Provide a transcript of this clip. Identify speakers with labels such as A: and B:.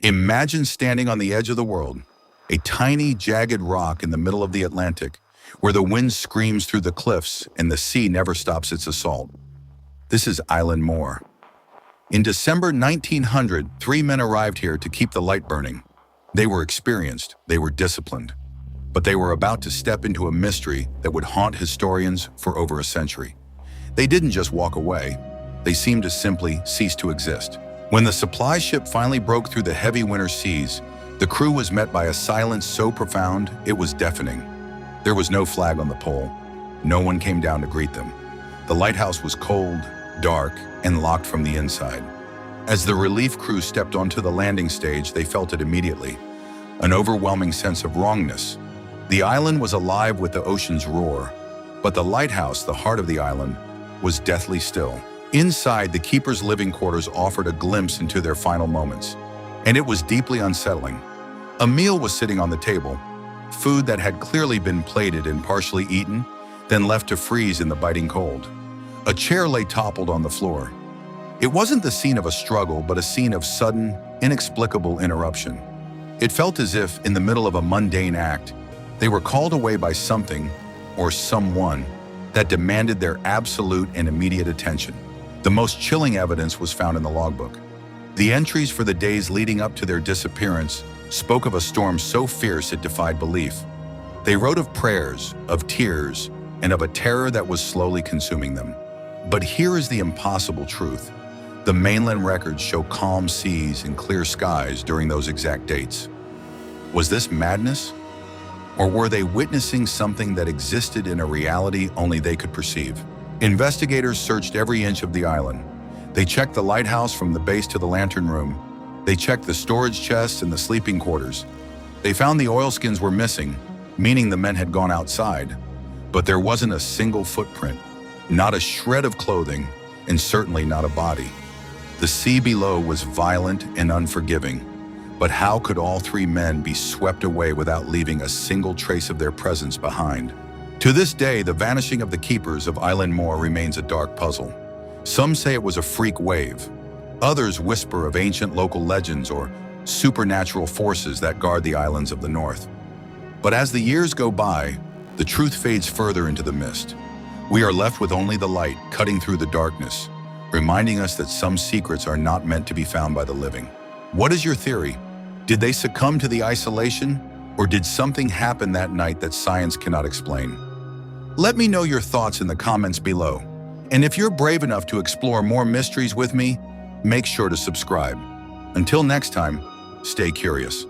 A: Imagine standing on the edge of the world, a tiny, jagged rock in the middle of the Atlantic, where the wind screams through the cliffs and the sea never stops its assault. This is Eilean Mor. In December 1900, 3 men arrived here to keep the light burning. They were experienced, they were disciplined, but they were about to step into a mystery that would haunt historians for over a century. They didn't just walk away, they seemed to simply cease to exist. When the supply ship finally broke through the heavy winter seas, the crew was met by a silence so profound it was deafening. There was no flag on the pole. No one came down to greet them. The lighthouse was cold, dark, and locked from the inside. As the relief crew stepped onto the landing stage, they felt it immediately, an overwhelming sense of wrongness. The island was alive with the ocean's roar, but the lighthouse, the heart of the island, was deathly still. Inside, the keeper's living quarters offered a glimpse into their final moments, and it was deeply unsettling. A meal was sitting on the table, food that had clearly been plated and partially eaten, then left to freeze in the biting cold. A chair lay toppled on the floor. It wasn't the scene of a struggle, but a scene of sudden, inexplicable interruption. It felt as if, in the middle of a mundane act, they were called away by something, or someone, that demanded their absolute and immediate attention. The most chilling evidence was found in the logbook. The entries for the days leading up to their disappearance spoke of a storm so fierce it defied belief. They wrote of prayers, of tears, and of a terror that was slowly consuming them. But here is the impossible truth. The mainland records show calm seas and clear skies during those exact dates. Was this madness? Or were they witnessing something that existed in a reality only they could perceive? Investigators searched every inch of the island. They checked the lighthouse from the base to the lantern room. They checked the storage chests and the sleeping quarters. They found the oilskins were missing, meaning the men had gone outside. But there wasn't a single footprint, not a shred of clothing, and certainly not a body. The sea below was violent and unforgiving. But how could all 3 men be swept away without leaving a single trace of their presence behind? To this day, the vanishing of the keepers of Eilean Mor remains a dark puzzle. Some say it was a freak wave. Others whisper of ancient local legends or supernatural forces that guard the islands of the north. But as the years go by, the truth fades further into the mist. We are left with only the light cutting through the darkness, reminding us that some secrets are not meant to be found by the living. What is your theory? Did they succumb to the isolation, or did something happen that night that science cannot explain? Let me know your thoughts in the comments below. And if you're brave enough to explore more mysteries with me, make sure to subscribe. Until next time, stay curious.